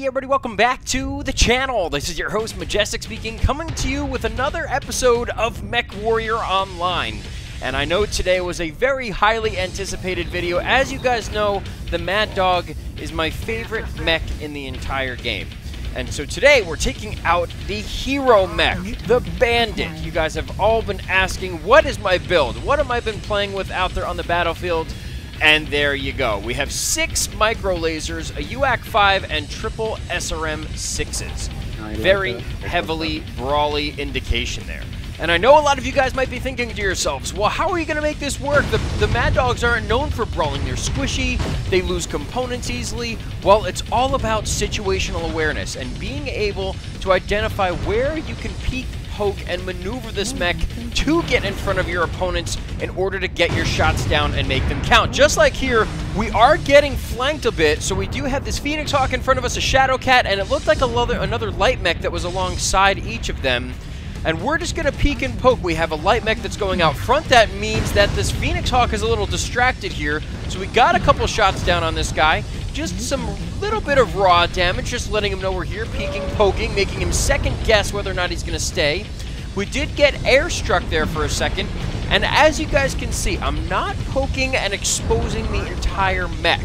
everybody, welcome back to the channel. This is your host, Majestic speaking, coming to you with another episode of Mech Warrior Online. And I know today was a very highly anticipated video. As you guys know, the Mad Dog is my favorite mech in the entire game. And so today we're taking out the hero mech, the Bandit. You guys have all been asking, what is my build? What have I been playing with out there on the battlefield? And there you go. We have 6 micro lasers, a UAC-5, and triple SRM 6s. Very heavily brawly indication there. And I know a lot of you guys might be thinking to yourselves, well, how are you going to make this work? The Mad Dogs aren't known for brawling. They're squishy, they lose components easily. Well, it's all about situational awareness and being able to identify where you can peek, poke, and maneuver this mech to get in front of your opponents in order to get your shots down and make them count. Just like here, we are getting flanked a bit, so we do have this Phoenix Hawk in front of us, a Shadow Cat, and it looked like another light mech that was alongside each of them. And we're just going to peek and poke. We have a light mech that's going out front. That means that this Phoenix Hawk is a little distracted here. So we got a couple shots down on this guy. Just some little bit of raw damage, just letting him know we're here, peeking, poking, making him second guess whether or not he's going to stay. We did get airstruck there for a second. And as you guys can see, I'm not poking and exposing the entire mech.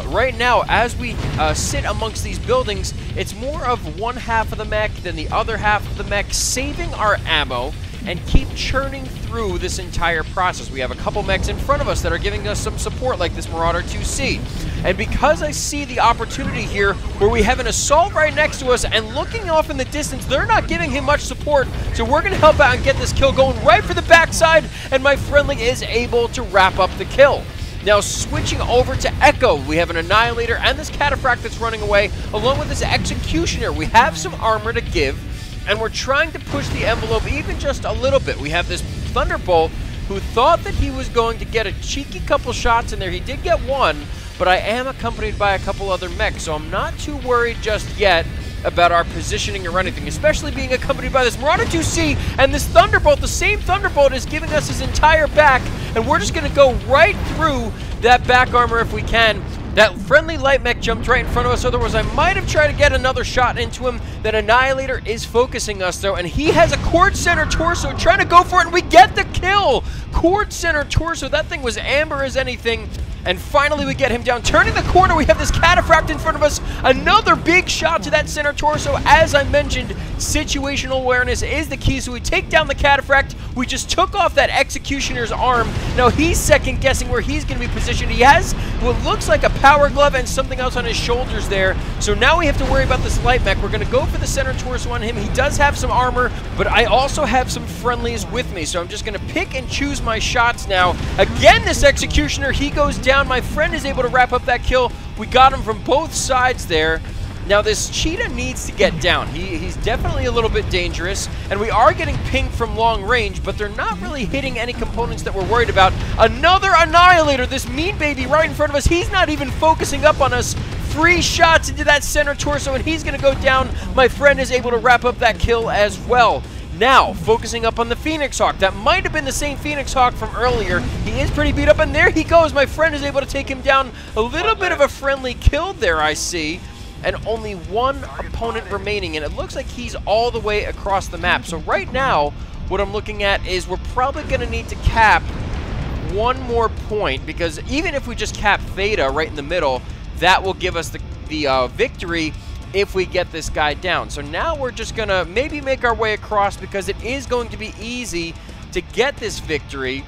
Right now, as we sit amongst these buildings, it's more of one half of the mech than the other half of the mech, saving our ammo and keep churning through this entire process. We have a couple mechs in front of us that are giving us some support, like this Marauder 2C. And because I see the opportunity here where we have an assault right next to us and looking off in the distance, they're not giving him much support, so we're going to help out and get this kill going right for the backside, and my friendly is able to wrap up the kill. Now switching over to Echo, we have an Annihilator and this Cataphract that's running away, along with this Executioner. We have some armor to give, and we're trying to push the envelope even just a little bit. We have this Thunderbolt who thought that he was going to get a cheeky couple shots in there. He did get one, but I am accompanied by a couple other mechs, so I'm not too worried just yet about our positioning or anything, especially being accompanied by this Marauder 2C, and this Thunderbolt, the same Thunderbolt, is giving us his entire back, and we're just going to go right through that back armor if we can. That friendly light mech jumped right in front of us, otherwise I might have tried to get another shot into him. That Annihilator is focusing us though, and he has a Cord Center Torso trying to go for it, and we get the kill! Cord Center Torso, that thing was amber as anything. And finally we get him down. Turning the corner, we have this Cataphract in front of us. Another big shot to that center torso. As I mentioned, situational awareness is the key. So we take down the Cataphract. We just took off that Executioner's arm. Now he's second guessing where he's going to be positioned. He has what looks like a power glove and something else on his shoulders there. So now we have to worry about this light mech. We're going to go for the center torso on him. He does have some armor, but I also have some friendlies with me. So I'm just going to pick and choose my shots now. Again, this Executioner, he goes down. My friend is able to wrap up that kill. We got him from both sides there. Now this Cheetah needs to get down. He's definitely a little bit dangerous, and we are getting pinged from long range, but they're not really hitting any components that we're worried about. Another Annihilator, this mean baby right in front of us. He's not even focusing up on us. 3 shots into that center torso, and he's going to go down. My friend is able to wrap up that kill as well. Now, focusing up on the Phoenix Hawk. That might have been the same Phoenix Hawk from earlier. He is pretty beat up, and there he goes. My friend is able to take him down. A little bit of a friendly kill there, I see. And only one opponent remaining, and it looks like he's all the way across the map. So right now, what I'm looking at is we're probably going to need to cap one more point, because even if we just cap Theta right in the middle, that will give us the victory if we get this guy down. So now we're just going to maybe make our way across, because it is going to be easy to get this victory.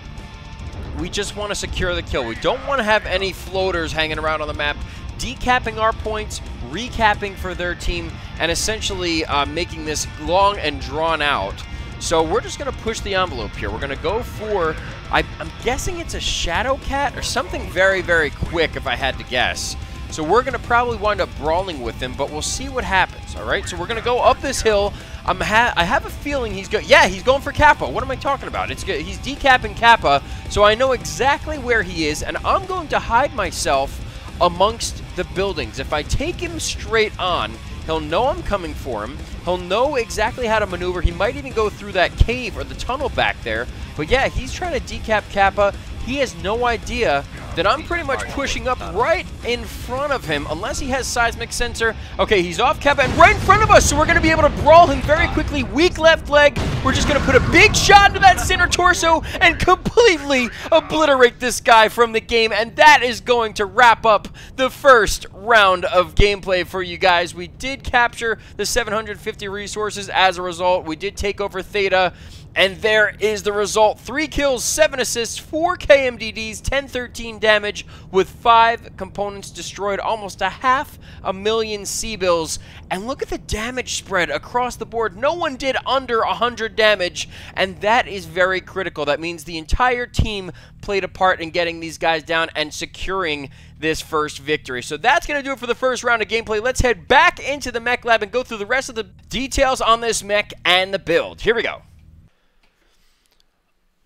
We just want to secure the kill. We don't want to have any floaters hanging around on the map, decapping our points, recapping for their team, and essentially making this long and drawn out. So we're just going to push the envelope here. We're going to go for, I'm guessing it's a Shadow Cat or something very, very quick if I had to guess. So we're going to probably wind up brawling with him, but we'll see what happens, all right? So we're going to go up this hill. I have a feeling he's going... Yeah, he's going for Kappa. What am I talking about? It's good. He's decapping Kappa, so I know exactly where he is, and I'm going to hide myself amongst the buildings. If I take him straight on, he'll know I'm coming for him. He'll know exactly how to maneuver. He might even go through that cave or the tunnel back there. But yeah, he's trying to decap Kappa. He has no idea that I'm pretty much pushing up right in front of him, unless he has seismic sensor. Okay, he's off cap and right in front of us, so we're going to be able to brawl him very quickly. Weak left leg. We're just going to put a big shot into that center torso and completely obliterate this guy from the game, and that is going to wrap up the first round of gameplay for you guys. We did capture the 750 resources as a result. We did take over Theta. And there is the result. 3 kills, 7 assists, 4 KMDDs, 1013 damage with 5 components destroyed, almost 500,000 C-bills. And look at the damage spread across the board. No one did under 100 damage, and that is very critical. That means the entire team played a part in getting these guys down and securing this first victory. So that's going to do it for the first round of gameplay. Let's head back into the mech lab and go through the rest of the details on this mech and the build. Here we go.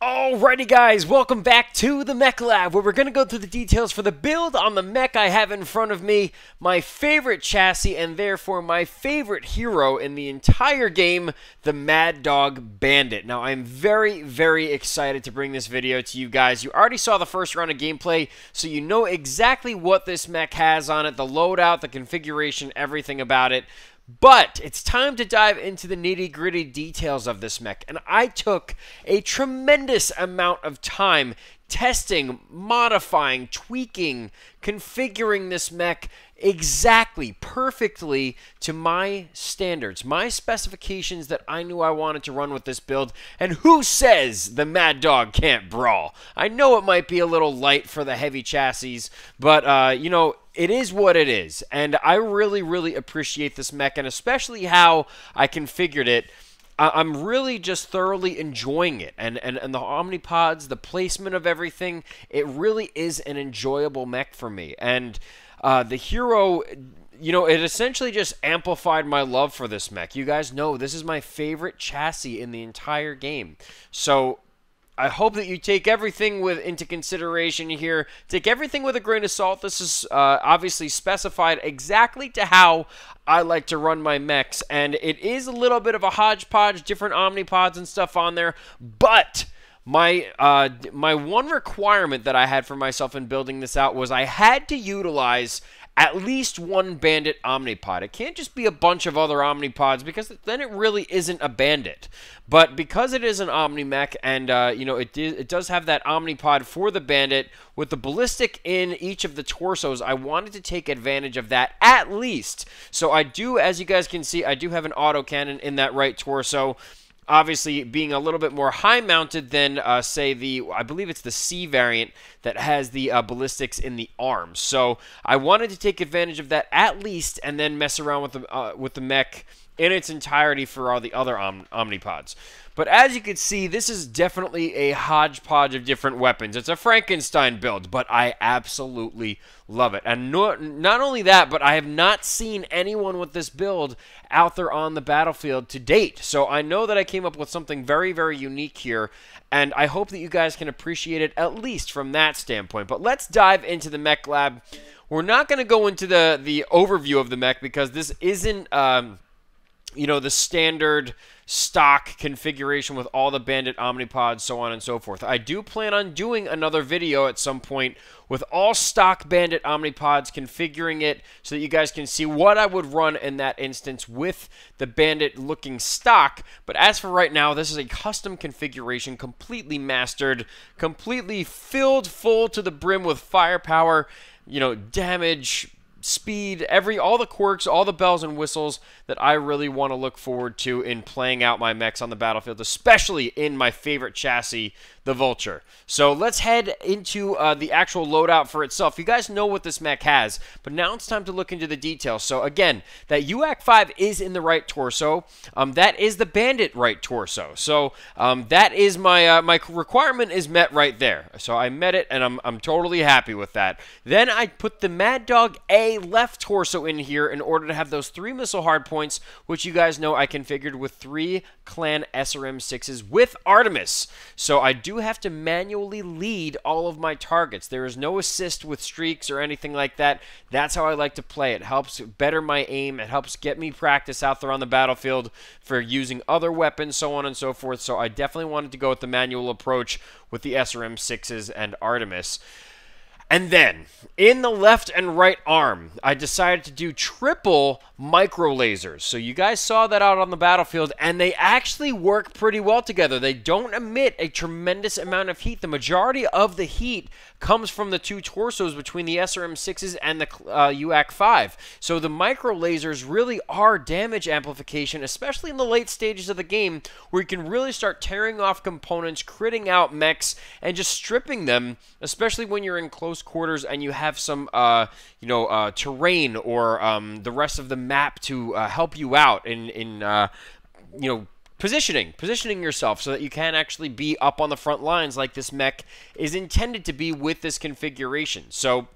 Alrighty guys, welcome back to the Mech Lab, where we're going to go through the details for the build on the mech I have in front of me, my favorite chassis, and therefore my favorite hero in the entire game, the Mad Dog Bandit. Now, I'm very, very excited to bring this video to you guys. You already saw the first round of gameplay, so you know exactly what this mech has on it, the loadout, the configuration, everything about it. But it's time to dive into the nitty-gritty details of this mech, and I took a tremendous amount of time testing, modifying, tweaking, configuring this mech exactly, perfectly to my standards, my specifications that I knew I wanted to run with this build. And who says the Mad Dog can't brawl? I know it might be a little light for the heavy chassis, but, you know, it is what it is. And I really, really appreciate this mech, and especially how I configured it. I'm really just thoroughly enjoying it, and the omnipods, the placement of everything, it really is an enjoyable mech for me. And the hero, you know, it essentially just amplified my love for this mech. You guys know this is my favorite chassis in the entire game. So I hope that you take everything into consideration here. Take everything with a grain of salt. This is obviously specified exactly to how I like to run my mechs, and it is a little bit of a hodgepodge, different omnipods and stuff on there, but my one requirement that I had for myself in building this out was I had to utilize at least one bandit omnipod. It can't just be a bunch of other omnipods, because then it really isn't a bandit. But because it is an omni-mech, and you know, it does have that omnipod for the bandit with the ballistic in each of the torsos, I wanted to take advantage of that at least. So I do, as you guys can see, I do have an autocannon in that right torso. Obviously, being a little bit more high-mounted than, say, I believe it's the C variant that has the ballistics in the arms. So I wanted to take advantage of that at least, and then mess around with the mech in its entirety for all the other omnipods. But as you can see, this is definitely a hodgepodge of different weapons. It's a Frankenstein build, but I absolutely love it. And not only that, but I have not seen anyone with this build out there on the battlefield to date. So I know that I came up with something very, very unique here, and I hope that you guys can appreciate it at least from that standpoint. But let's dive into the Mech Lab. We're not going to go into the overview of the mech, because this isn't you know, the standard stock configuration with all the bandit omnipods, so on and so forth. I do plan on doing another video at some point with all stock bandit omnipods, configuring it so that you guys can see what I would run in that instance with the bandit looking stock. But as for right now, this is a custom configuration, completely mastered, completely filled full to the brim with firepower, you know, damage, speed, all the quirks, all the bells and whistles that I really want to look forward to in playing out my mechs on the battlefield, especially in my favorite chassis, the Vulture. So let's head into the actual loadout for itself. You guys know what this mech has, but now it's time to look into the details. So again, that UAC 5 is in the right torso. That is the bandit right torso. So that is my requirement is met right there. So I met it, and I'm totally happy with that. Then I put the Mad Dog A left torso in here in order to have those 3 missile hardpoints, which you guys know I configured with 3 clan SRM-6s with Artemis. So I do have to manually lead all of my targets. There is no assist with streaks or anything like that. That's how I like to play. It helps better my aim. It helps get me practice out there on the battlefield for using other weapons, so on and so forth. So I definitely wanted to go with the manual approach with the SRM-6s and Artemis. And then, in the left and right arm, I decided to do triple micro lasers. So you guys saw that out on the battlefield, and they actually work pretty well together. They don't emit a tremendous amount of heat. The majority of the heat comes from the two torsos between the SRM-6s and the UAC-5. So the micro lasers really are damage amplification, especially in the late stages of the game, where you can really start tearing off components, critting out mechs, and just stripping them, especially when you're in close quarters and you have some, terrain or the rest of the map to help you out in positioning yourself so that you can actually be up on the front lines like this mech is intended to be with this configuration. So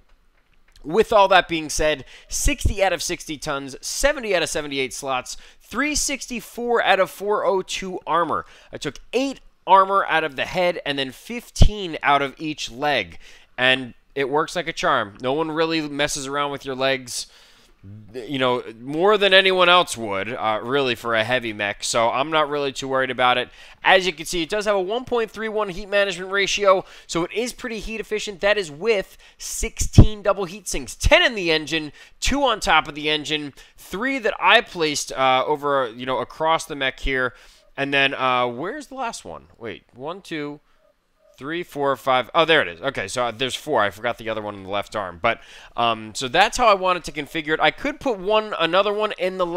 with all that being said, 60 out of 60 tons, 70 out of 78 slots, 364 out of 402 armor. I took 8 armor out of the head and then 15 out of each leg. And it works like a charm. No one really messes around with your legs, more than anyone else would, really, for a heavy mech. So I'm not really too worried about it. As you can see, it does have a 1.31 heat management ratio, so it is pretty heat efficient. That is with 16 double heat sinks, 10 in the engine, 2 on top of the engine, 3 that I placed over, across the mech here. And then, where's the last one? Wait, 1, 2, 3, 4, 5. Oh, there it is. Okay, so there's 4. I forgot the other one on the left arm. But so that's how I wanted to configure it. I could put another one in the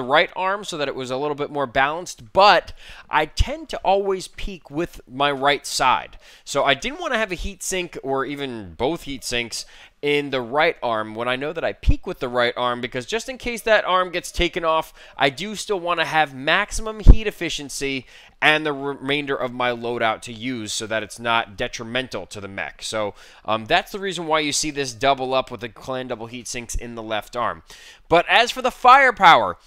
right arm so that it was a little bit more balanced, but I tend to always peak with my right side. So I didn't want to have a heat sink or even both heat sinks in the right arm when I know that I peak with the right arm, because just in case that arm gets taken off, I do still want to have maximum heat efficiency and the remainder of my loadout to use so that it's not detrimental to the mech. So that's the reason why you see this double up with the clan double heat sinks in the left arm. But as for the firepower,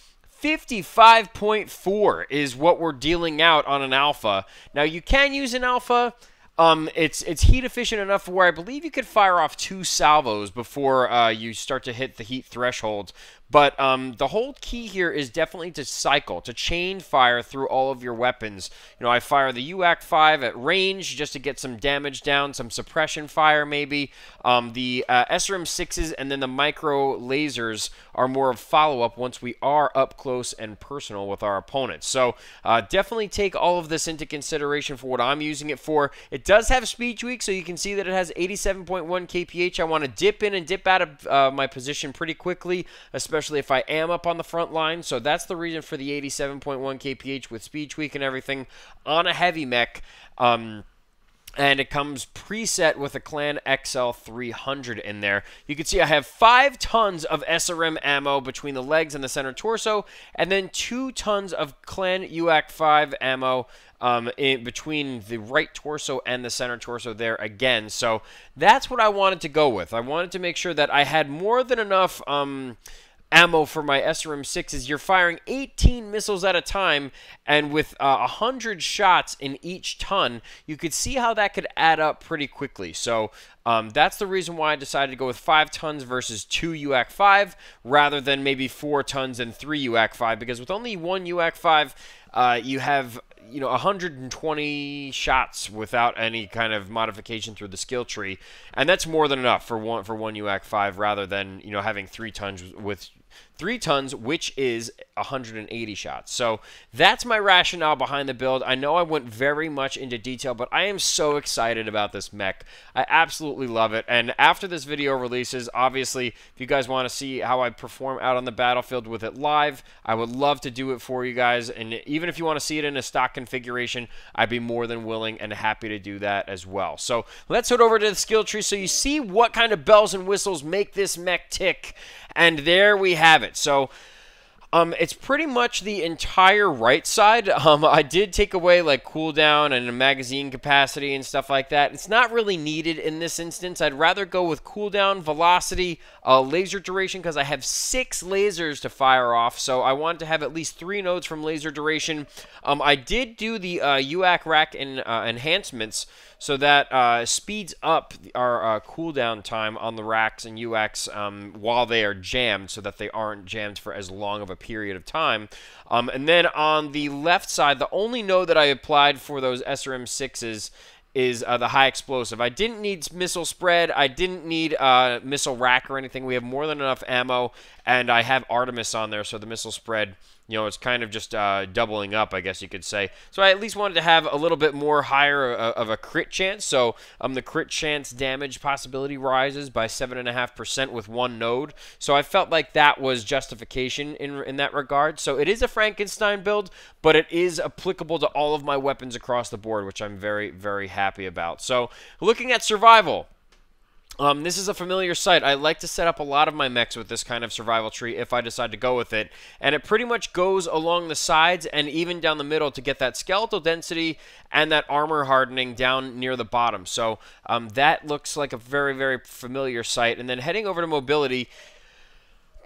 55.4 is what we're dealing out on an alpha. Now you can use an alpha. It's heat efficient enough where I believe you could fire off 2 salvos before you start to hit the heat threshold. But the whole key here is definitely to cycle, to chain fire through all of your weapons. I fire the UAC-5 at range just to get some damage down, some suppression fire maybe. The SRM-6s and then the micro lasers are more of follow-up once we are up close and personal with our opponents. So definitely take all of this into consideration for what I'm using it for. It does have speed tweak, so you can see that it has 87.1 kph. I want to dip in and dip out of my position pretty quickly, especially if I am up on the front line. So that's the reason for the 87.1 kph with speed tweak and everything on a heavy mech. And it comes preset with a Clan XL300 in there. You can see I have 5 tons of SRM ammo between the legs and the center torso, and then 2 tons of Clan UAC-5 ammo in between the right torso and the center torso there again. So that's what I wanted to go with. I wanted to make sure that I had more than enough ammo for my SRM-6s. You're firing 18 missiles at a time, and with 100 shots in each ton, you could see how that could add up pretty quickly. So that's the reason why I decided to go with 5 tons versus 2 UAC-5 rather than maybe 4 tons and 3 UAC-5, because with only 1 UAC-5, you have 120 shots without any kind of modification through the skill tree, and that's more than enough for one UAC-5 rather than having 3 tons with 3 tons, which is 180 shots. So that's my rationale behind the build. I know I went very much into detail, but I am so excited about this mech. I absolutely love it. And after this video releases, obviously, if you guys want to see how I perform out on the battlefield with it live, I would love to do it for you guys. And even if you want to see it in a stock configuration, I'd be more than willing and happy to do that as well. So let's head over to the skill tree so you see what kind of bells and whistles make this mech tick. And there we have it. So it's pretty much the entire right side. I did take away like cooldown and a magazine capacity and stuff like that. It's not really needed in this instance. I'd rather go with cooldown, velocity, laser duration, because I have 6 lasers to fire off. So I wanted to have at least 3 nodes from laser duration. I did do the UAC rack enhancements, so that speeds up our cooldown time on the racks and UX while they are jammed, so that they aren't jammed for as long of a period of time. And then on the left side, the only node that I applied for those SRM-6s is the high explosive. I didn't need missile spread. I didn't need missile rack or anything. We have more than enough ammo, and I have Artemis on there, so the missile spread, you know, it's kind of just doubling up, I guess you could say. So I at least wanted to have a little bit more higher of a crit chance. So the crit chance damage possibility rises by 7.5% with one node. So I felt like that was justification in that regard. So it is a Frankenstein build, but it is applicable to all of my weapons across the board, which I'm very, very happy about. So looking at survival. This is a familiar sight. I like to set up a lot of my mechs with this kind of survival tree if I decide to go with it. And it pretty much goes along the sides and even down the middle to get that skeletal density and that armor hardening down near the bottom. So that looks like a very, very familiar sight. And then heading over to mobility,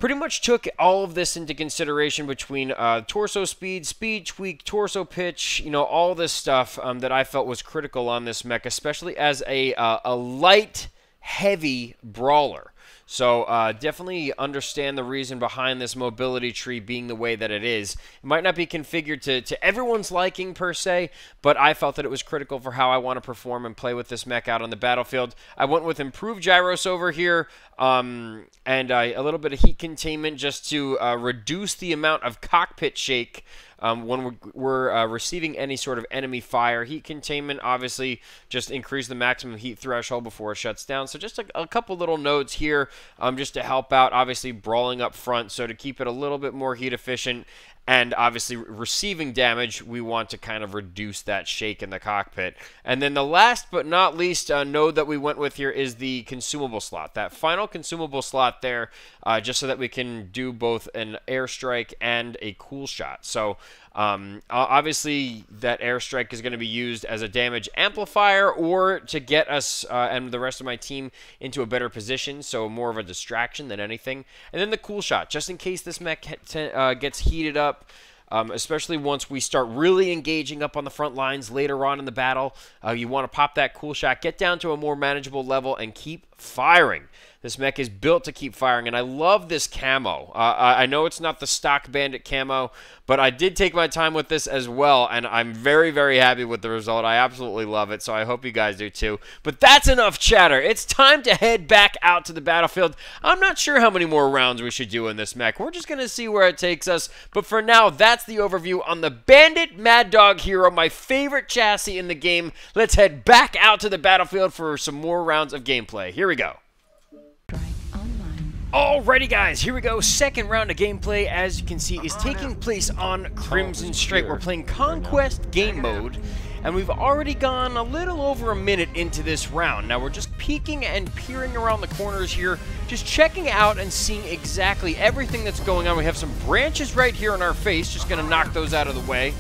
pretty much took all of this into consideration between torso speed, speed tweak, torso pitch, you know, all this stuff that I felt was critical on this mech, especially as a light, heavy brawler. So definitely understand the reason behind this mobility tree being the way that it is. It might not be configured to everyone's liking per se, but I felt that it was critical for how I want to perform and play with this mech out on the battlefield. I went with improved gyros over here and a little bit of heat containment just to reduce the amount of cockpit shake when we're receiving any sort of enemy fire. Heat containment, obviously, just increase the maximum heat threshold before it shuts down. So just a couple little notes here just to help out, obviously, brawling up front. So to keep it a little bit more heat efficient and obviously receiving damage, we want to kind of reduce that shake in the cockpit. And then the last but not least node that we went with here is the consumable slot. That final consumable slot there, just so that we can do both an airstrike and a cool shot. So obviously that airstrike is going to be used as a damage amplifier or to get us and the rest of my team into a better position, so more of a distraction than anything. And then the cool shot, just in case this mech gets heated up, especially once we start really engaging up on the front lines later on in the battle. You want to pop that cool shot, get down to a more manageable level, and keep firing. This mech is built to keep firing, and I love this camo. I know it's not the stock bandit camo, but I did take my time with this as well, and I'm very, very happy with the result. I absolutely love it, so I hope you guys do too. But that's enough chatter. It's time to head back out to the battlefield. I'm not sure how many more rounds we should do in this mech. We're just going to see where it takes us, but for now, that's the overview on the Bandit Mad Dog Hero, my favorite chassis in the game. Let's head back out to the battlefield for some more rounds of gameplay. Here we go. Alrighty guys, here we go. Second round of gameplay, as you can see, is taking place on Crimson Strait. We're playing Conquest game mode, and we've already gone a little over a minute into this round. Now we're just peeking and peering around the corners here, just checking out and seeing exactly everything that's going on. We have some branches right here in our face, just gonna knock those out of the way,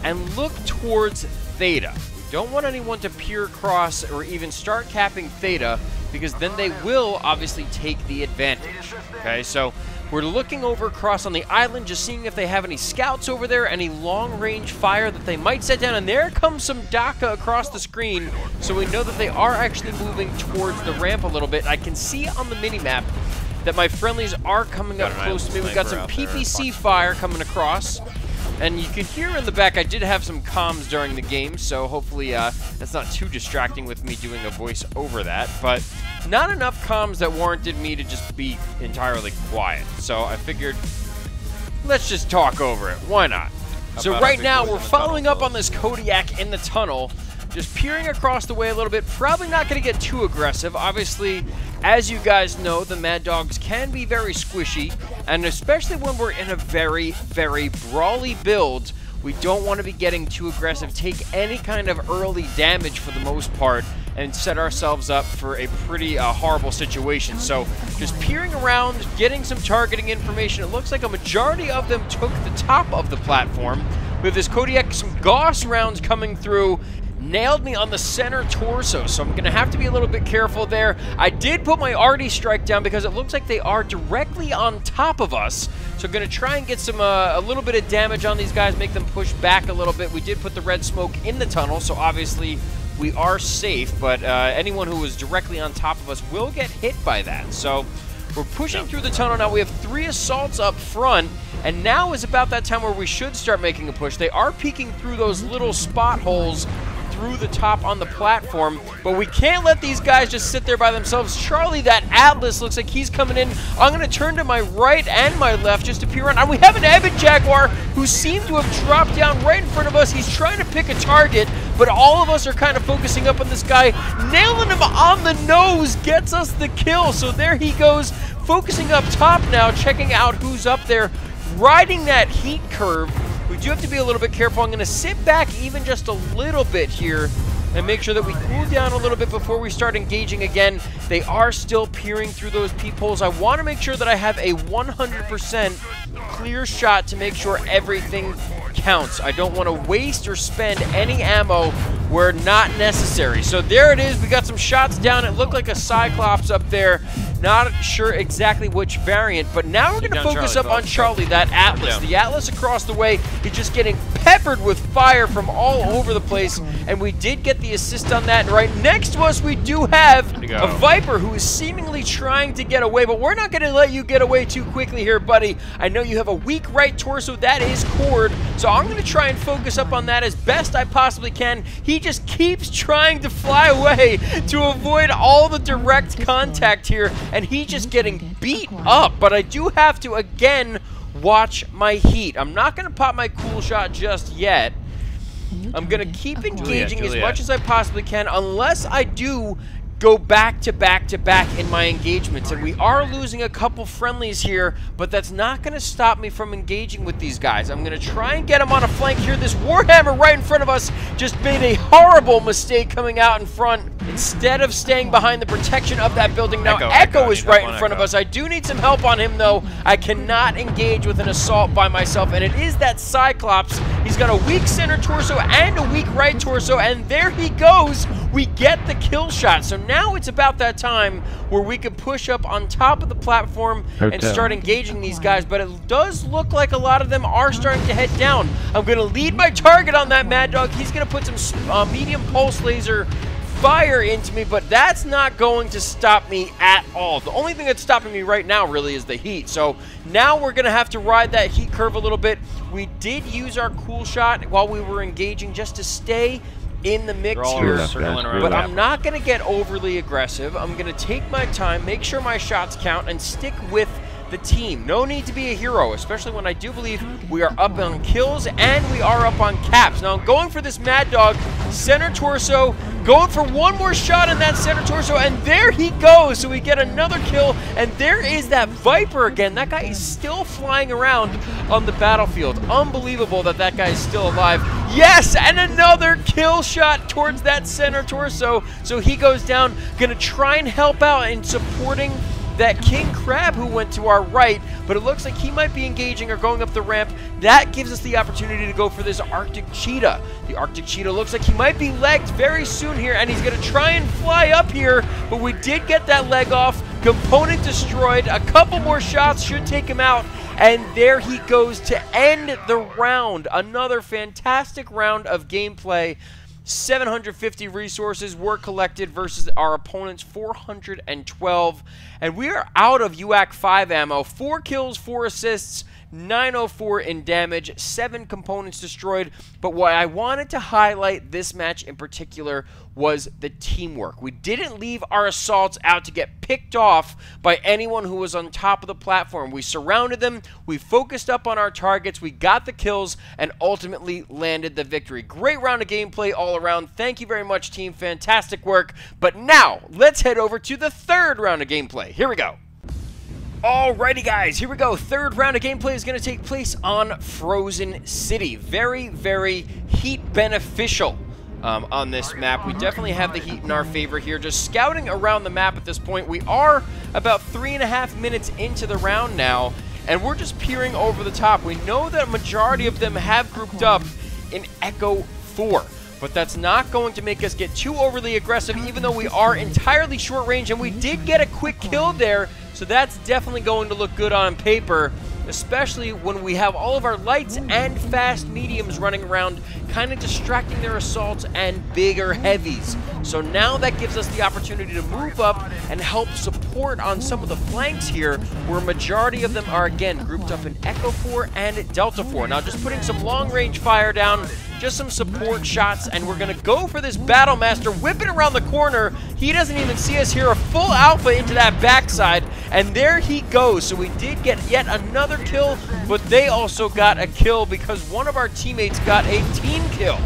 and look towards Theta. We don't want anyone to peer across or even start capping Theta, because then they will obviously take the advantage. Okay, so we're looking over across on the island, just seeing if they have any scouts over there, any long-range fire that they might set down, and there comes some DACA across the screen, so we know that they are actually moving towards the ramp a little bit. I can see on the mini-map that my friendlies are coming up close to me. We've got some PPC fire coming across. And you can hear in the back, I did have some comms during the game, so hopefully that's not too distracting with me doing a voice over that. But not enough comms that warranted me to just be entirely quiet. So I figured, let's just talk over it. Why not? So right now, we're following up on this Kodiak in the tunnel, just peering across the way a little bit. Probably not going to get too aggressive. Obviously, as you guys know, the Mad Dogs can be very squishy, and especially when we're in a very, very brawly build, we don't want to be getting too aggressive, take any kind of early damage for the most part, and set ourselves up for a pretty horrible situation. So just peering around, getting some targeting information. It looks like a majority of them took the top of the platform. With this Kodiak, some Gauss rounds coming through, nailed me on the center torso, so I'm going to have to be a little bit careful there. I did put my arty strike down because it looks like they are directly on top of us, so I'm going to try and get some a little bit of damage on these guys, make them push back a little bit. We did put the red smoke in the tunnel, so obviously we are safe, but anyone who is directly on top of us will get hit by that. So we're pushing through the tunnel now. We have 3 assaults up front, and now is about that time where we should start making a push. They are peeking through those little spot holes through the top on the platform, but we can't let these guys just sit there by themselves. Charlie, that Atlas, looks like he's coming in. I'm going to turn to my right and my left just to peer around. And we have an Evan Jaguar who seemed to have dropped down right in front of us. He's trying to pick a target, but all of us are kind of focusing up on this guy. Nailing him on the nose gets us the kill. So there he goes, focusing up top now, checking out who's up there, riding that heat curve. We do have to be a little bit careful. I'm going to sit back even just a little bit here and make sure that we cool down a little bit before we start engaging again. They are still peering through those peepholes. I want to make sure that I have a 100% clear shot to make sure everything counts. I don't want to waste or spend any ammo where not necessary. So there it is. We got some shots down. It looked like a Cyclops up there. Not sure exactly which variant, but now we're going to focus up on Charlie, that Atlas. The Atlas across the way is just getting peppered with fire from all over the place, and we did get the assist on that. And right next to us, we do have a Viper who is seemingly trying to get away, but we're not going to let you get away too quickly here, buddy. I know you have a weak right torso. That is cord, so I'm going to try and focus up on that as best I possibly can. He just keeps trying to fly away to avoid all the direct contact here, and he's just getting beat up. But I do have to, again, watch my heat. I'm not going to pop my cool shot just yet. I'm going to keep engaging as much as I possibly can, unless I do go back to back to back in my engagements. And we are losing a couple friendlies here, but that's not going to stop me from engaging with these guys. I'm going to try and get them on a flank here. This Warhammer right in front of us just made a horrible mistake coming out in front. Instead of staying behind the protection of that building, now Echo is right in front of us. I do need some help on him, though. I cannot engage with an assault by myself, and it is that Cyclops. He's got a weak center torso and a weak right torso, and there he goes. We get the kill shot. So now it's about that time where we can push up on top of the platform and start engaging these guys, but it does look like a lot of them are starting to head down. I'm going to lead my target on that Mad Dog. He's going to put some medium pulse laser fire into me, but that's not going to stop me at all. The only thing that's stopping me right now really is the heat. So now we're going to have to ride that heat curve a little bit. We did use our cool shot while we were engaging just to stay in the mix here, but I'm not going to get overly aggressive. I'm going to take my time, make sure my shots count, and stick with the team. No need to be a hero, especially when I do believe we are up on kills and we are up on caps. Now I'm going for this Mad Dog center torso, going for one more shot in that center torso, and there he goes. So we get another kill, and there is that Viper again. That guy is still flying around on the battlefield. Unbelievable that that guy is still alive. Yes, and another kill shot towards that center torso. So he goes down. Gonna try and help out in supporting that King Crab who went to our right, but it looks like he might be engaging or going up the ramp. That gives us the opportunity to go for this Arctic Cheetah. The Arctic Cheetah looks like he might be legged very soon here, and he's going to try and fly up here, but we did get that leg off. Component destroyed. A couple more shots should take him out, and there he goes to end the round. Another fantastic round of gameplay. 750 resources were collected versus our opponent's 412, and we are out of UAC 5 ammo. 4 kills, 4 assists, 904 in damage, 7 components destroyed. But what I wanted to highlight this match in particular was the teamwork. We didn't leave our assaults out to get picked off by anyone who was on top of the platform. We surrounded them, we focused up on our targets, we got the kills, and ultimately landed the victory. Great round of gameplay all around. Thank you very much, team. Fantastic work. But now, let's head over to the third round of gameplay. Here we go. Alrighty guys, here we go. Third round of gameplay is going to take place on Frozen City. Very, very heat beneficial on this map. We definitely have the heat in our favor here. Just scouting around the map at this point. We are about 3.5 minutes into the round now, and we're just peering over the top. We know that a majority of them have grouped up in Echo 4. But that's not going to make us get too overly aggressive, even though we are entirely short range, and we did get a quick kill there, so that's definitely going to look good on paper, especially when we have all of our lights and fast mediums running around, kind of distracting their assaults and bigger heavies. So So now that gives us the opportunity to move up and help support on some of the flanks here, where a majority of them are, again, grouped up in Echo 4 and Delta 4. Now, just putting some long-range fire down, just some support shots, and we're going to go for this Battle Master, whipping around the corner. He doesn't even see us here. A full alpha into that backside, and there he goes. So we did get yet another kill, but they also got a kill because one of our teammates got a team kill.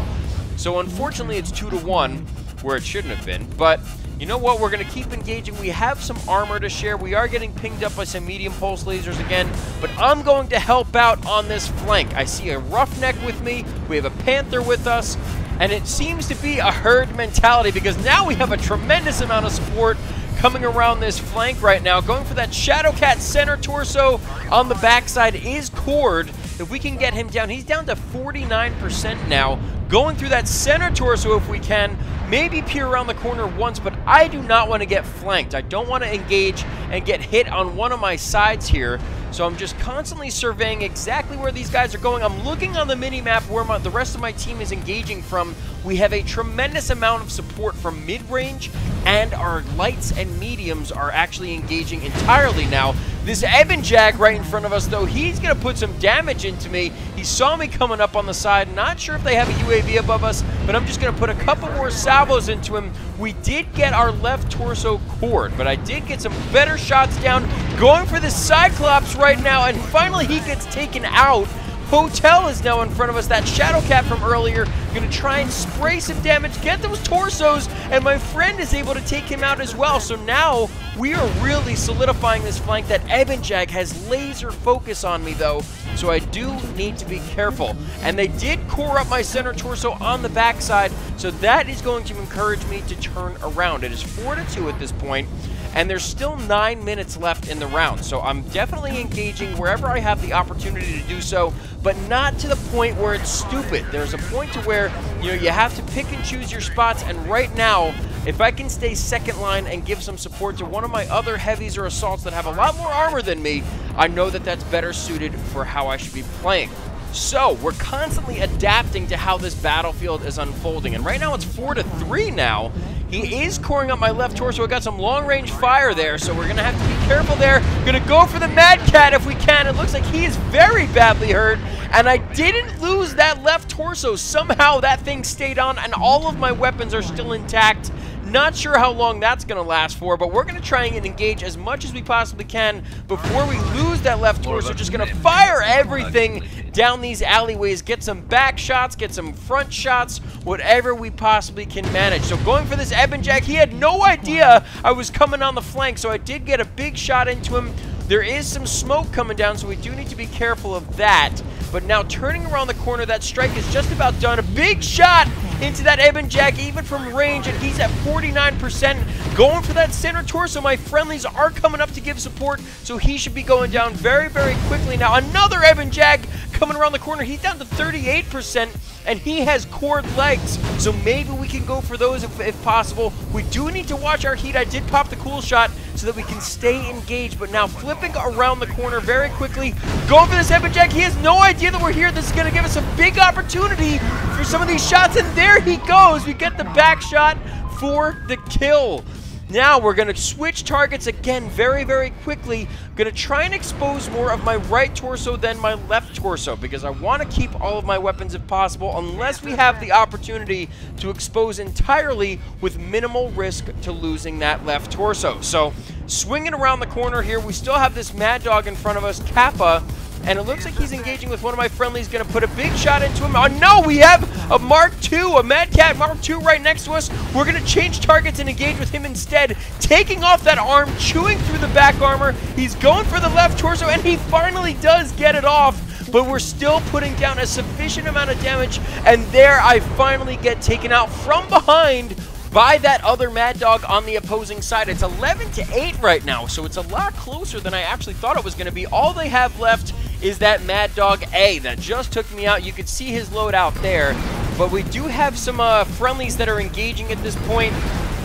So unfortunately, it's 2-1, where it shouldn't have been. But you know what? We're going to keep engaging. We have some armor to share. We are getting pinged up by some medium pulse lasers again, but I'm going to help out on this flank. I see a roughneck with me. We have a panther with us, and it seems to be a herd mentality because now we have a tremendous amount of support coming around this flank right now. Going for that Shadowcat center torso on the backside is Cord. If we can get him down, he's down to 49% now. Going through that center torso if we can, maybe peer around the corner once, but I do not want to get flanked. I don't want to engage and get hit on one of my sides here. So I'm just constantly surveying exactly where these guys are going. I'm looking on the mini-map where the rest of my team is engaging from. We have a tremendous amount of support from mid-range, and our lights and mediums are actually engaging entirely now. This Eben Jag right in front of us, though, he's going to put some damage into me. He saw me coming up on the side. Not sure if they have a UAV above us, but I'm just going to put a couple more salvos into him. We did get our left torso Cord, but I did get some better shots down. Going for the Cyclops right now, and finally he gets taken out. Hotel is now in front of us. That Shadowcat from earlier, going to try and spray some damage, get those torsos, and my friend is able to take him out as well. So now we are really solidifying this flank. That Eben Jag has laser focus on me, though, so I do need to be careful. And they did core up my center torso on the backside, so that is going to encourage me to turn around. It is 4-2 at this point, and there's still 9 minutes left in the round, so I'm definitely engaging wherever I have the opportunity to do so, but not to the point where it's stupid. There's a point to where, you know, you have to pick and choose your spots, and right now, if I can stay second line and give some support to one of my other heavies or assaults that have a lot more armor than me, I know that that's better suited for how I should be playing. So, we're constantly adapting to how this battlefield is unfolding, and right now it's 4-3 now. He is coring up my left torso. I got some long-range fire there, so we're going to have to be careful there. Going to go for the Mad Cat if we can. It looks like he is very badly hurt, and I didn't lose that left torso. Somehow that thing stayed on, and all of my weapons are still intact. Not sure how long that's going to last for, but we're going to try and engage as much as we possibly can before we lose that left torso. Just going to fire everything down these alleyways, get some back shots, get some front shots, whatever we possibly can manage. So going for this Eben Jag, he had no idea I was coming on the flank, so I did get a big shot into him. There is some smoke coming down, so we do need to be careful of that. But now turning around the corner, that strike is just about done. A big shot into that Eben Jag, even from range, and he's at 49%. Going for that center torso. My friendlies are coming up to give support, so he should be going down very, very quickly now. Another Eben Jag coming around the corner. He's down to 38%, and he has Cord legs, so maybe we can go for those if possible. We do need to watch our heat. I did pop the cool shot so that we can stay engaged, but now flipping around the corner very quickly, going for this Eben Jag. He has no idea that we're here. This is going to give us a big opportunity for some of these shots, and there he goes. We get the back shot for the kill. Now we're going to switch targets again very, very quickly. Going to try and expose more of my right torso than my left torso because I want to keep all of my weapons if possible, unless we have the opportunity to expose entirely with minimal risk to losing that left torso. So swinging around the corner here, we still have this Mad Dog in front of us, Kappa, and it looks like he's engaging with one of my friendlies. Going to put a big shot into him. Oh no, we have a Mark II, a Mad Cat Mark II right next to us. We're going to change targets and engage with him instead. Taking off that arm, chewing through the back armor. He's going for the left torso, and he finally does get it off. But we're still putting down a sufficient amount of damage. And there I finally get taken out from behind by that other Mad Dog on the opposing side. It's 11-8 right now, so it's a lot closer than I actually thought it was going to be. All they have left is that Mad Dog A that just took me out. You could see his loadout there, but we do have some friendlies that are engaging at this point,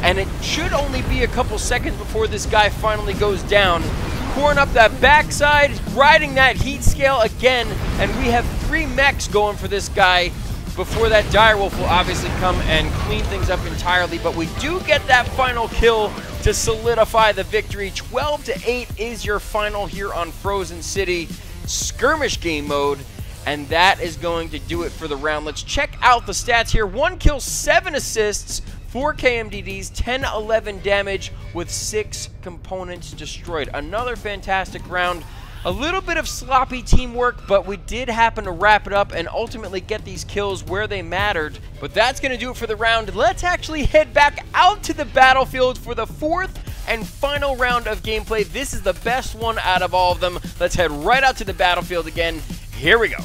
and it should only be a couple seconds before this guy finally goes down. Pouring up that backside, riding that heat scale again, and we have 3 mechs going for this guy. before that direwolf will obviously come and clean things up entirely. But we do get that final kill to solidify the victory. 12-8 is your final here on Frozen City skirmish game mode. And that is going to do it for the round. Let's check out the stats here. 1 kill, 7 assists, 4 KMDDs, 10-11 damage with 6 components destroyed. Another fantastic round. A little bit of sloppy teamwork, but we did happen to wrap it up and ultimately get these kills where they mattered. But that's going to do it for the round. Let's actually head back out to the battlefield for the 4th and final round of gameplay. This is the best one out of all of them. Let's head right out to the battlefield again. Here we go.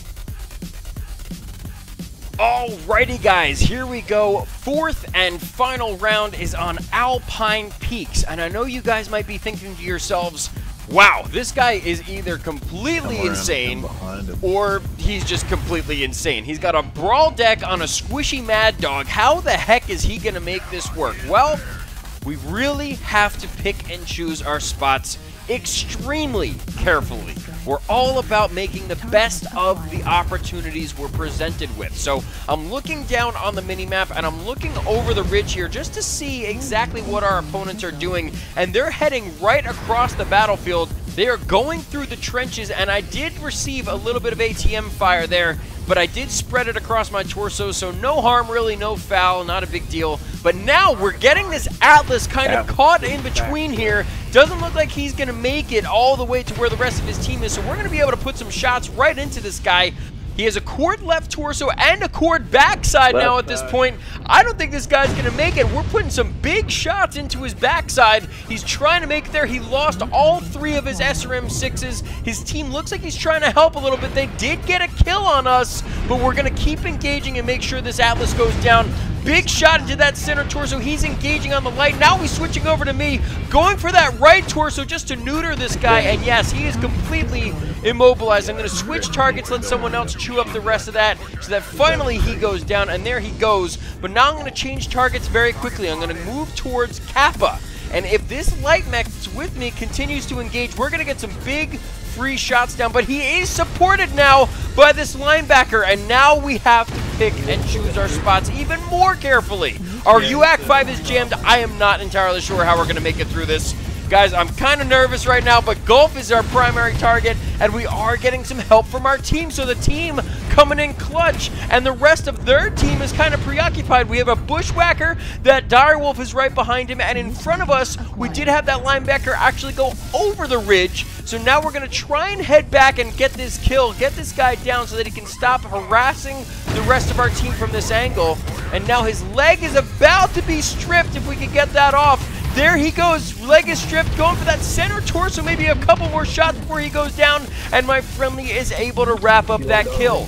Alrighty guys, here we go. 4th and final round is on Alpine Peaks. And I know you guys might be thinking to yourselves, wow, this guy is either completely insane or he's just completely insane. He's got a Brawl deck on a squishy Mad Dog. How the heck is he going to make this work? Well, we really have to pick and choose our spots extremely carefully. We're all about making the best of the opportunities we're presented with. So I'm looking down on the minimap and I'm looking over the ridge here just to see exactly what our opponents are doing. And they're heading right across the battlefield. They are going through the trenches, and I did receive a little bit of ATM fire there, but I did spread it across my torso, so no harm really, no foul, not a big deal. But now we're getting this Atlas kind of caught in between here. Doesn't look like he's going to make it all the way to where the rest of his team is, so we're going to be able to put some shots right into this guy. He has a cord left torso and a cord backside now at this point. I don't think this guy's going to make it. We're putting some big shots into his backside. He's trying to make it there. He lost all 3 of his SRM6s. His team looks like he's trying to help a little bit. They did get a kill on us, but we're going to keep engaging and make sure this Atlas goes down. Big shot into that center torso. He's engaging on the light. Now he's switching over to me, going for that right torso just to neuter this guy. And yes, he is completely immobilized. I'm going to switch targets, let someone else chew up the rest of that, so that finally he goes down, and there he goes. But now I'm going to change targets very quickly. I'm going to move towards Kappa. And if this light mech that's with me continues to engage, we're going to get some big free shots down. But he is supported now by this linebacker, and now we have to pick and choose our spots even more carefully. Our UAC 5 is jammed. I am not entirely sure how we're going to make it through this. Guys, I'm kind of nervous right now, but Gulf is our primary target, and we are getting some help from our team. So the team coming in clutch, and the rest of their team is kind of preoccupied. We have a bushwhacker. That direwolf is right behind him, and in front of us, we did have that linebacker actually go over the ridge. So now we're going to try and head back and get this kill, get this guy down so that he can stop harassing the rest of our team from this angle. And now his leg is about to be stripped if we can get that off. There he goes, leg is stripped, going for that center torso, maybe a couple more shots before he goes down, and my friendly is able to wrap up that kill.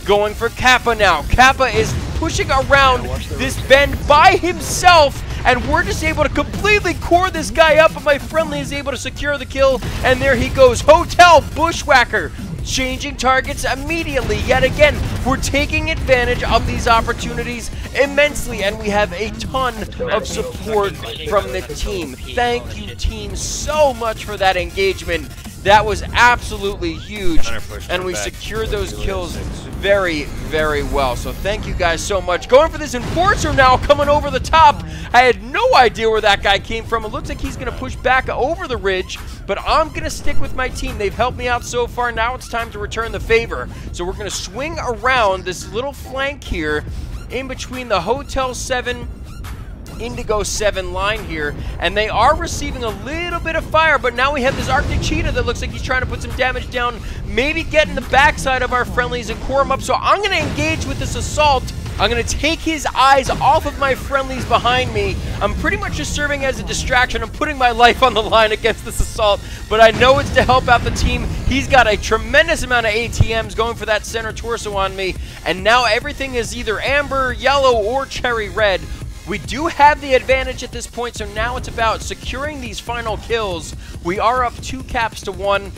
Going for Kappa now. Kappa is pushing around this bend by himself, and we're just able to completely core this guy up, but my friendly is able to secure the kill, and there he goes. Hotel Bushwhacker. Changing targets immediately. Yet again, we're taking advantage of these opportunities immensely, and we have a ton of support from the team. Thank you, team, so much for that engagement. That was absolutely huge, and we secured those kills very, very well. So thank you guys so much. Going for this Enforcer now, coming over the top. I had no idea where that guy came from. It looks like he's going to push back over the ridge, but I'm going to stick with my team. They've helped me out so far. Now it's time to return the favor. So we're going to swing around this little flank here in between the Hotel 7 Indigo 7 line here, and they are receiving a little bit of fire, but now we have this Arctic Cheetah that looks like he's trying to put some damage down, maybe get in the backside of our friendlies and core him up. So I'm going to engage with this assault. I'm going to take his eyes off of my friendlies behind me. I'm pretty much just serving as a distraction. I'm putting my life on the line against this assault, but I know it's to help out the team. He's got a tremendous amount of ATMs going for that center torso on me, and now everything is either amber, yellow, or cherry red. We do have the advantage at this point, so now it's about securing these final kills. We are up 2 caps to 1.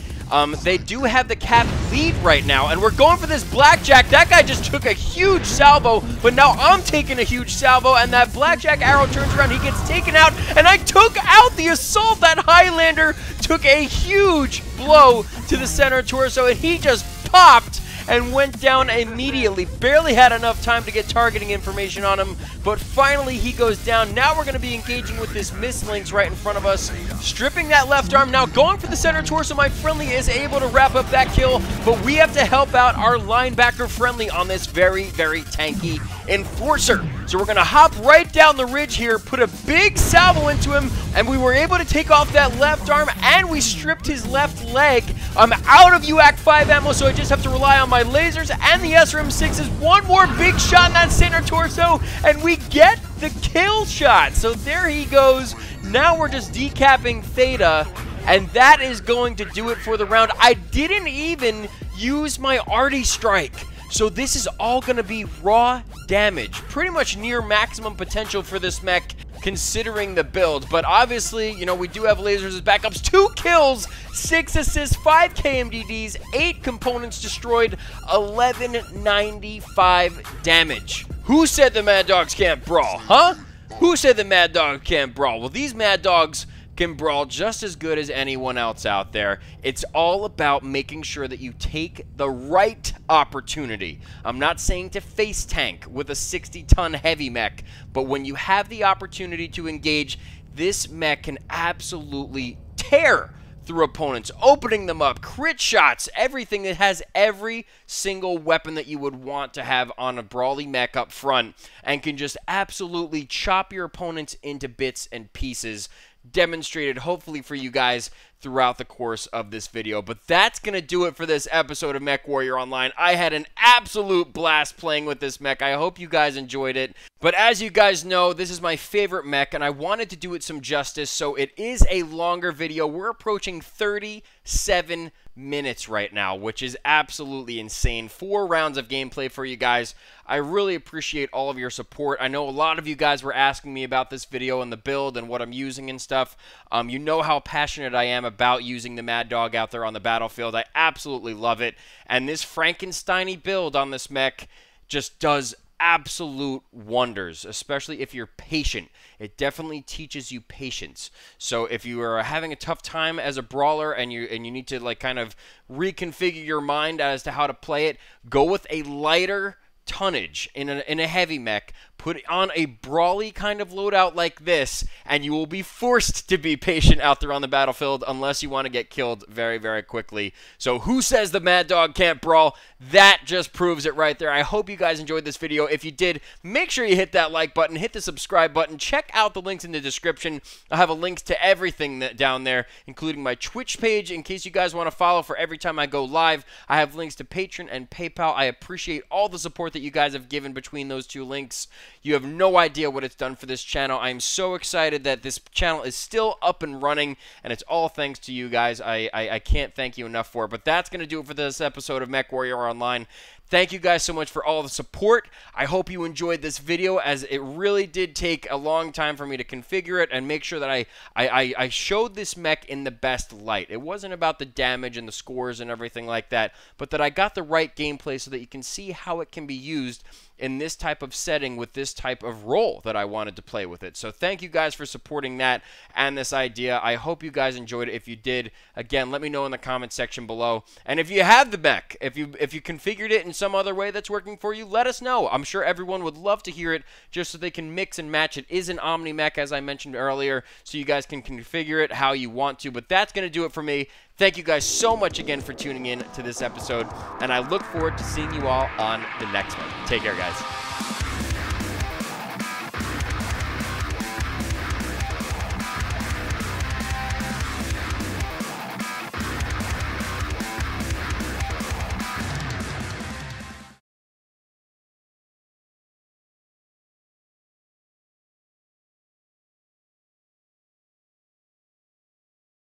They do have the cap lead right now, and we're going for this blackjack. That guy just took a huge salvo, but now I'm taking a huge salvo, and that blackjack arrow turns around. He gets taken out, and I took out the assault. That Highlander took a huge blow to the center torso, and he just popped. and went down immediately. Barely had enough time to get targeting information on him, but finally he goes down. Now we're going to be engaging with this Mislinks right in front of us, stripping that left arm. Now going for the center torso. My friendly is able to wrap up that kill, but we have to help out our linebacker friendly on this very, very tanky enforcer. So we're going to hop right down the ridge here, put a big salvo into him, and we were able to take off that left arm, and we stripped his left leg. I'm out of UAC 5 ammo, so I just have to rely on my lasers and the SRM6s. One more big shot in that center torso, and we get the kill shot. So there he goes. Now we're just decapping Theta, and that is going to do it for the round. I didn't even use my arty strike. So this is all going to be raw damage. Pretty much near maximum potential for this mech, considering the build. But obviously, you know, we do have lasers as backups. 2 kills, 6 assists, 5 KMDDs, 8 components destroyed, 1195 damage. Who said the Mad Dogs can't brawl, huh? Who said the Mad Dog can't brawl? Well, these Mad Dogs can brawl just as good as anyone else out there. It's all about making sure that you take the right opportunity. I'm not saying to face tank with a 60-ton heavy mech, but when you have the opportunity to engage, this mech can absolutely tear through opponents, opening them up, crit shots, everything. That has every single weapon that you would want to have on a brawly mech up front, and can just absolutely chop your opponents into bits and pieces. Demonstrated hopefully for you guys throughout the course of this video. But that's gonna do it for this episode of Mech Warrior Online. I had an absolute blast playing with this mech. I hope you guys enjoyed it. But as you guys know, this is my favorite mech, and I wanted to do it some justice, so it is a longer video. We're approaching 37 minutes right now, which is absolutely insane. 4 rounds of gameplay for you guys. I really appreciate all of your support. I know a lot of you guys were asking me about this video and the build and what I'm using and stuff. You know how passionate I am about using the Mad Dog out there on the battlefield. I absolutely love it. And this Frankenstein-y build on this mech just does absolute wonders, especially if you're patient. It definitely teaches you patience. So if you are having a tough time as a brawler and you need to like kind of reconfigure your mind as to how to play it, go with a lighter tonnage in a heavy mech, put on a brawly kind of loadout like this, and you will be forced to be patient out there on the battlefield unless you want to get killed very, very quickly. So who says the Mad Dog can't brawl? That just proves it right there. I hope you guys enjoyed this video. If you did, make sure you hit that like button, hit the subscribe button, check out the links in the description. I have a link to everything down there, including my Twitch page in case you guys want to follow for every time I go live. I have links to Patreon and PayPal. I appreciate all the support that you guys have given between those 2 links. You have no idea what it's done for this channel. I am so excited that this channel is still up and running, and it's all thanks to you guys. I can't thank you enough for it. But that's going to do it for this episode of Mech Warrior Online. Thank you guys so much for all the support. I hope you enjoyed this video, as it really did take a long time for me to configure it and make sure that I showed this mech in the best light. It wasn't about the damage and the scores and everything like that, but that I got the right gameplay so that you can see how it can be used in this type of setting with this type of role that I wanted to play with it. So thank you guys for supporting that and this idea. I hope you guys enjoyed it. If you did, again, let me know in the comment section below. And if you have the mech, if you configured it in some other way that's working for you, let us know. I'm sure everyone would love to hear it, just so they can mix and match. It is an Omni mech, as I mentioned earlier, so you guys can configure it how you want to. But that's going to do it for me. Thank you guys so much again for tuning in to this episode, and I look forward to seeing you all on the next one. Take care, guys.